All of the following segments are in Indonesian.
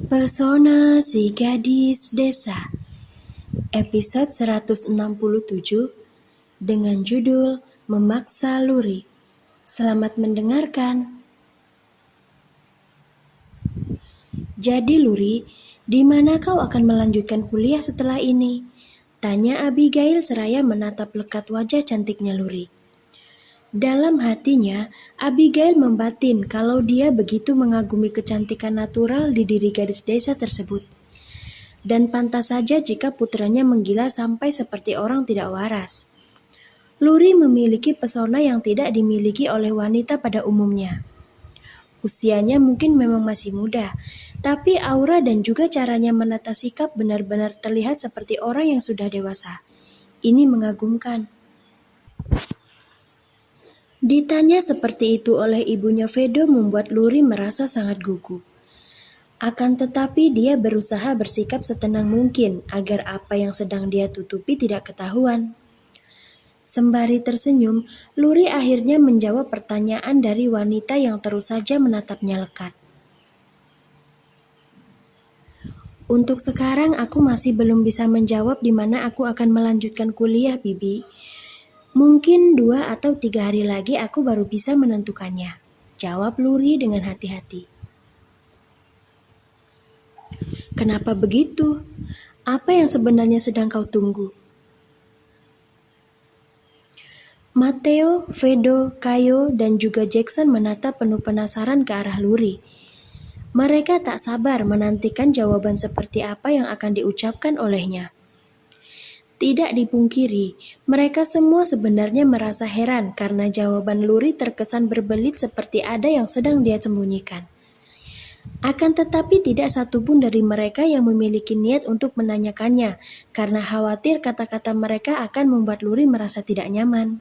Pesona si Gadis Desa, episode 167 dengan judul Memaksa Luri. Selamat mendengarkan. Jadi Luri, di mana kau akan melanjutkan kuliah setelah ini? Tanya Abigail seraya menatap lekat wajah cantiknya Luri. Dalam hatinya, Abigail membatin kalau dia begitu mengagumi kecantikan natural di diri gadis desa tersebut. Dan pantas saja jika putranya menggila sampai seperti orang tidak waras. Luri memiliki pesona yang tidak dimiliki oleh wanita pada umumnya. Usianya mungkin memang masih muda, tapi aura dan juga caranya menata sikap benar-benar terlihat seperti orang yang sudah dewasa. Ini mengagumkan. Ditanya seperti itu oleh ibunya Vedo membuat Luri merasa sangat gugup. Akan tetapi dia berusaha bersikap setenang mungkin agar apa yang sedang dia tutupi tidak ketahuan. Sembari tersenyum, Luri akhirnya menjawab pertanyaan dari wanita yang terus saja menatapnya lekat. Untuk sekarang aku masih belum bisa menjawab di mana aku akan melanjutkan kuliah, Bibi. Mungkin 2 atau 3 hari lagi aku baru bisa menentukannya. Jawab Luri dengan hati-hati. Kenapa begitu? Apa yang sebenarnya sedang kau tunggu? Matteo, Vedo, Kayo, dan juga Jackson menatap penuh penasaran ke arah Luri. Mereka tak sabar menantikan jawaban seperti apa yang akan diucapkan olehnya. Tidak dipungkiri, mereka semua sebenarnya merasa heran karena jawaban Luri terkesan berbelit seperti ada yang sedang dia sembunyikan. Akan tetapi tidak satupun dari mereka yang memiliki niat untuk menanyakannya karena khawatir kata-kata mereka akan membuat Luri merasa tidak nyaman.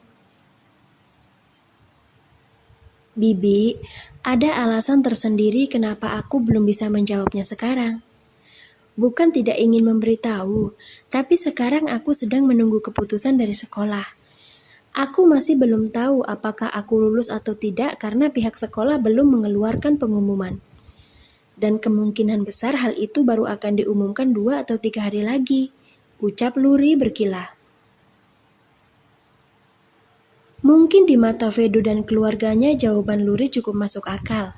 Bibi, ada alasan tersendiri kenapa aku belum bisa menjawabnya sekarang. Bukan tidak ingin memberitahu, tapi sekarang aku sedang menunggu keputusan dari sekolah. Aku masih belum tahu apakah aku lulus atau tidak karena pihak sekolah belum mengeluarkan pengumuman. Dan kemungkinan besar hal itu baru akan diumumkan 2 atau 3 hari lagi, ucap Luri berkilah. Mungkin di mata Vedo dan keluarganya jawaban Luri cukup masuk akal.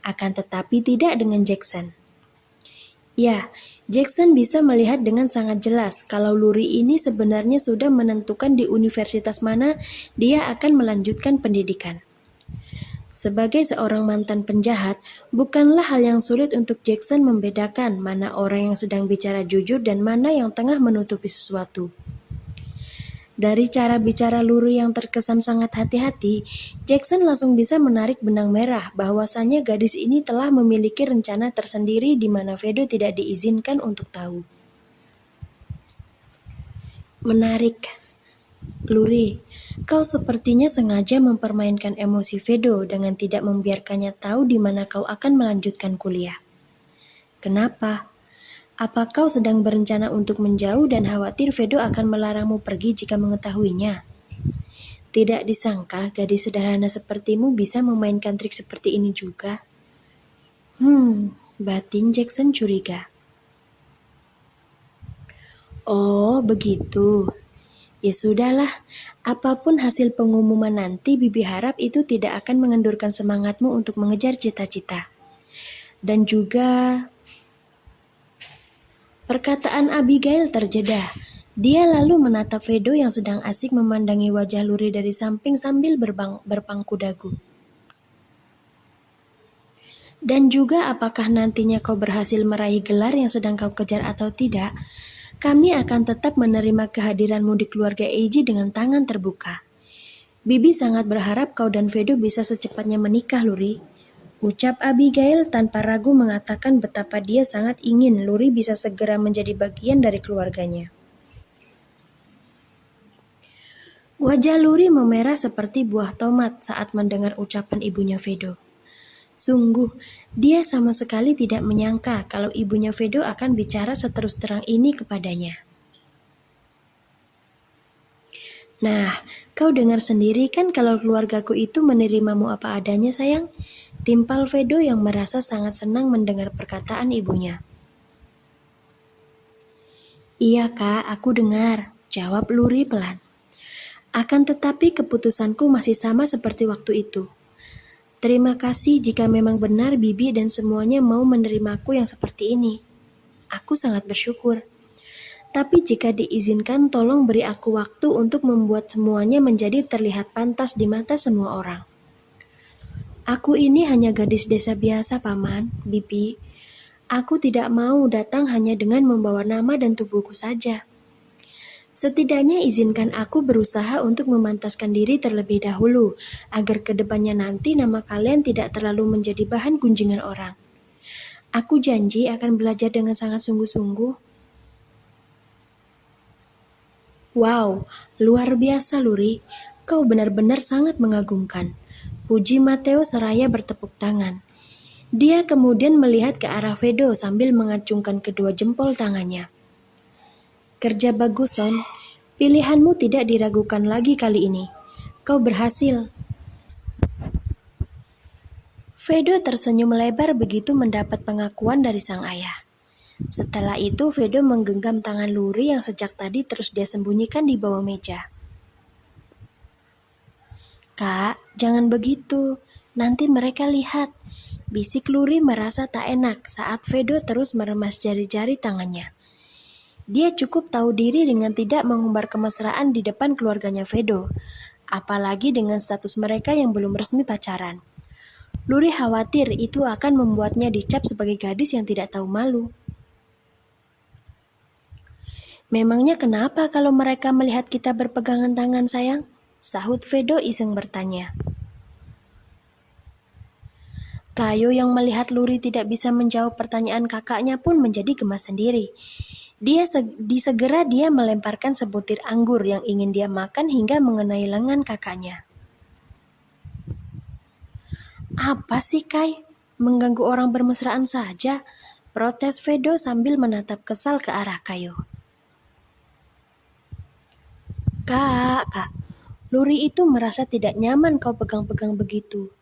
Akan tetapi tidak dengan Jackson. Ya, Jackson bisa melihat dengan sangat jelas kalau Luri ini sebenarnya sudah menentukan di universitas mana dia akan melanjutkan pendidikan. Sebagai seorang mantan penjahat, bukanlah hal yang sulit untuk Jackson membedakan mana orang yang sedang bicara jujur dan mana yang tengah menutupi sesuatu. Dari cara bicara Luri yang terkesan sangat hati-hati, Jackson langsung bisa menarik benang merah bahwasannya gadis ini telah memiliki rencana tersendiri di mana Vedo tidak diizinkan untuk tahu. Menarik. Luri, kau sepertinya sengaja mempermainkan emosi Vedo dengan tidak membiarkannya tahu di mana kau akan melanjutkan kuliah. Kenapa? Apa kau sedang berencana untuk menjauh dan khawatir Vedo akan melarangmu pergi jika mengetahuinya? Tidak disangka gadis sederhana sepertimu bisa memainkan trik seperti ini juga. Batin Jackson curiga. Oh, begitu. Ya sudahlah, apapun hasil pengumuman nanti, Bibi harap itu tidak akan mengendurkan semangatmu untuk mengejar cita-cita. Dan juga perkataan Abigail terjeda. Dia lalu menatap Vedo yang sedang asik memandangi wajah Luri dari samping sambil berpangku dagu. Dan juga apakah nantinya kau berhasil meraih gelar yang sedang kau kejar atau tidak, kami akan tetap menerima kehadiranmu di keluarga Eiji dengan tangan terbuka. Bibi sangat berharap kau dan Vedo bisa secepatnya menikah, Luri. Ucap Abigail tanpa ragu mengatakan betapa dia sangat ingin Luri bisa segera menjadi bagian dari keluarganya. Wajah Luri memerah seperti buah tomat saat mendengar ucapan ibunya Vedo. Sungguh, dia sama sekali tidak menyangka kalau ibunya Vedo akan bicara seterus terang ini kepadanya. Nah, kau dengar sendiri kan kalau keluargaku itu menerimamu apa adanya, sayang? Timpal Vedo yang merasa sangat senang mendengar perkataan ibunya. Iya kak, aku dengar, jawab Luri pelan. Akan tetapi keputusanku masih sama seperti waktu itu. Terima kasih jika memang benar Bibi dan semuanya mau menerimaku yang seperti ini. Aku sangat bersyukur. Tapi jika diizinkan tolong beri aku waktu untuk membuat semuanya menjadi terlihat pantas di mata semua orang. Aku ini hanya gadis desa biasa, Paman, Bibi. Aku tidak mau datang hanya dengan membawa nama dan tubuhku saja. Setidaknya izinkan aku berusaha untuk memantaskan diri terlebih dahulu, agar kedepannya nanti nama kalian tidak terlalu menjadi bahan gunjingan orang. Aku janji akan belajar dengan sangat sungguh-sungguh. Wow, luar biasa Luri. Kau benar-benar sangat mengagumkan. Puji Mateo seraya bertepuk tangan. Dia kemudian melihat ke arah Vedo sambil mengacungkan kedua jempol tangannya. Kerja bagus, Son. Pilihanmu tidak diragukan lagi kali ini. Kau berhasil. Vedo tersenyum lebar begitu mendapat pengakuan dari sang ayah. Setelah itu Vedo menggenggam tangan Luri yang sejak tadi terus dia sembunyikan di bawah meja. Kak, jangan begitu. Nanti mereka lihat. Bisik Luri merasa tak enak saat Vedo terus meremas jari-jari tangannya. Dia cukup tahu diri dengan tidak mengumbar kemesraan di depan keluarganya Vedo, apalagi dengan status mereka yang belum resmi pacaran. Luri khawatir itu akan membuatnya dicap sebagai gadis yang tidak tahu malu. Memangnya kenapa kalau mereka melihat kita berpegangan tangan, sayang? Sahut Vedo iseng bertanya. Kayo yang melihat Luri tidak bisa menjawab pertanyaan kakaknya pun menjadi gemas sendiri. Segera dia melemparkan sebutir anggur yang ingin dia makan hingga mengenai lengan kakaknya. Apa sih, Kai? Mengganggu orang bermesraan saja, protes Vedo sambil menatap kesal ke arah Kayo. Kak, Luri itu merasa tidak nyaman kau pegang-pegang begitu.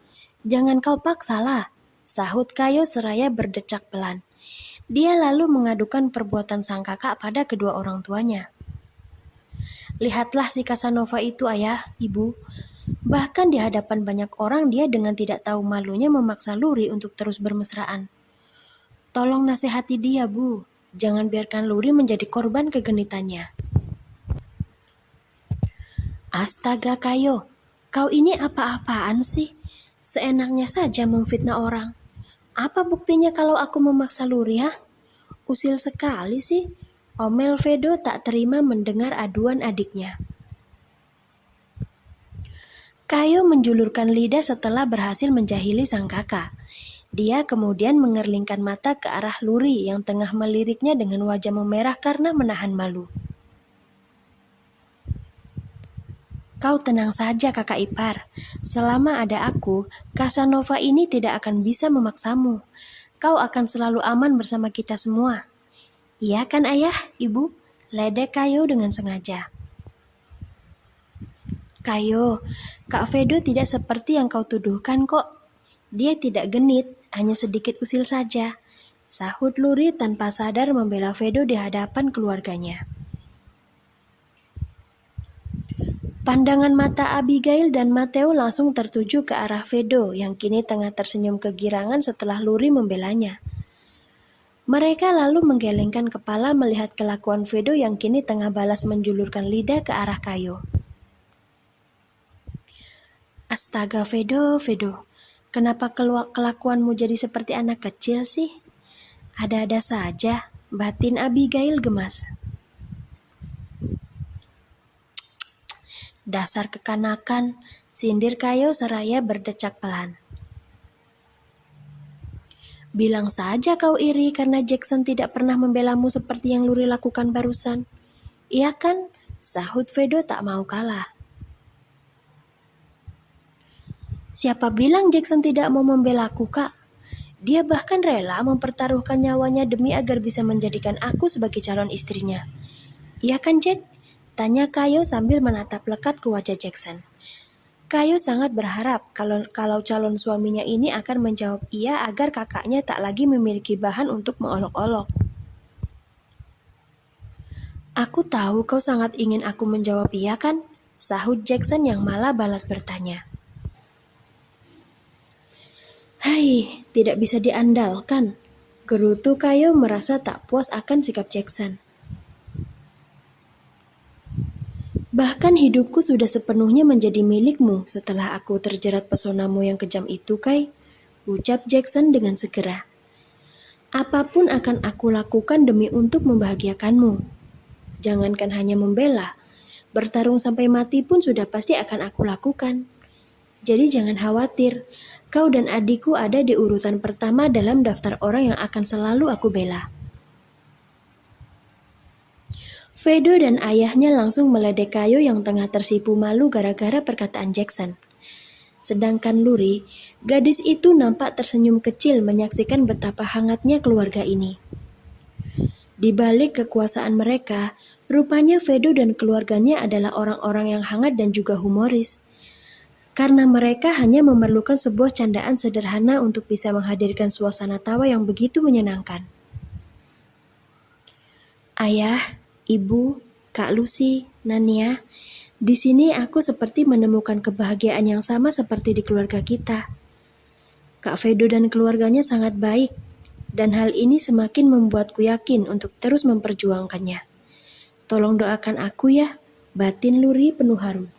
Jangan kau paksalah, sahut Kayo seraya berdecak pelan. Dia lalu mengadukan perbuatan sang kakak pada kedua orang tuanya. Lihatlah si Casanova itu, ayah, ibu. Bahkan di hadapan banyak orang dia dengan tidak tahu malunya memaksa Luri untuk terus bermesraan. Tolong nasihati dia, Bu. Jangan biarkan Luri menjadi korban kegenitannya. Astaga Kayo, kau ini apa-apaan sih? Seenaknya saja memfitnah orang. Apa buktinya kalau aku memaksa Luri, ha? Usil sekali sih. Omel Vedo tak terima mendengar aduan adiknya. Kayo menjulurkan lidah setelah berhasil menjahili sang kakak. Dia kemudian mengerlingkan mata ke arah Luri yang tengah meliriknya dengan wajah memerah karena menahan malu. Kau tenang saja kakak ipar. Selama ada aku, Casanova ini tidak akan bisa memaksamu. Kau akan selalu aman bersama kita semua. Iya kan ayah, ibu? Ledek Kayo dengan sengaja. Kayo, Kak Vedo tidak seperti yang kau tuduhkan kok. Dia tidak genit, hanya sedikit usil saja. Sahut Luri tanpa sadar membela Vedo di hadapan keluarganya. Pandangan mata Abigail dan Mateo langsung tertuju ke arah Vedo yang kini tengah tersenyum kegirangan setelah Luri membelanya. Mereka lalu menggelengkan kepala melihat kelakuan Vedo yang kini tengah balas menjulurkan lidah ke arah Kayo. Astaga Vedo, kenapa kelakuanmu jadi seperti anak kecil sih? Ada-ada saja, batin Abigail gemas. Dasar kekanakan, sindir Kayo seraya berdecak pelan. Bilang saja kau iri karena Jackson tidak pernah membelamu seperti yang Luri lakukan barusan. Iya kan? Sahut Vedo tak mau kalah. Siapa bilang Jackson tidak mau membelaku, Kak? Dia bahkan rela mempertaruhkan nyawanya demi agar bisa menjadikan aku sebagai calon istrinya. Iya kan, Jack? Tanya Kayo sambil menatap lekat ke wajah Jackson. Kayo sangat berharap kalau calon suaminya ini akan menjawab iya agar kakaknya tak lagi memiliki bahan untuk mengolok-olok. Aku tahu kau sangat ingin aku menjawab iya kan? Sahut Jackson yang malah balas bertanya. Hai, tidak bisa diandalkan. Gerutu Kayo merasa tak puas akan sikap Jackson. Bahkan hidupku sudah sepenuhnya menjadi milikmu setelah aku terjerat pesonamu yang kejam itu, Kai. Ucap Jackson dengan segera. Apapun akan aku lakukan demi untuk membahagiakanmu. Jangankan hanya membela, bertarung sampai mati pun sudah pasti akan aku lakukan. Jadi jangan khawatir, kau dan adikku ada di urutan pertama dalam daftar orang yang akan selalu aku bela. Vedo dan ayahnya langsung meledek Kayo yang tengah tersipu malu gara-gara perkataan Jackson. Sedangkan Luri, gadis itu nampak tersenyum kecil menyaksikan betapa hangatnya keluarga ini. Di balik kekuasaan mereka, rupanya Vedo dan keluarganya adalah orang-orang yang hangat dan juga humoris. Karena mereka hanya memerlukan sebuah candaan sederhana untuk bisa menghadirkan suasana tawa yang begitu menyenangkan. Ayah, Ibu, Kak Lucy, Nania, di sini aku seperti menemukan kebahagiaan yang sama seperti di keluarga kita. Kak Vedo dan keluarganya sangat baik, dan hal ini semakin membuatku yakin untuk terus memperjuangkannya. Tolong doakan aku ya, batin Luri penuh haru.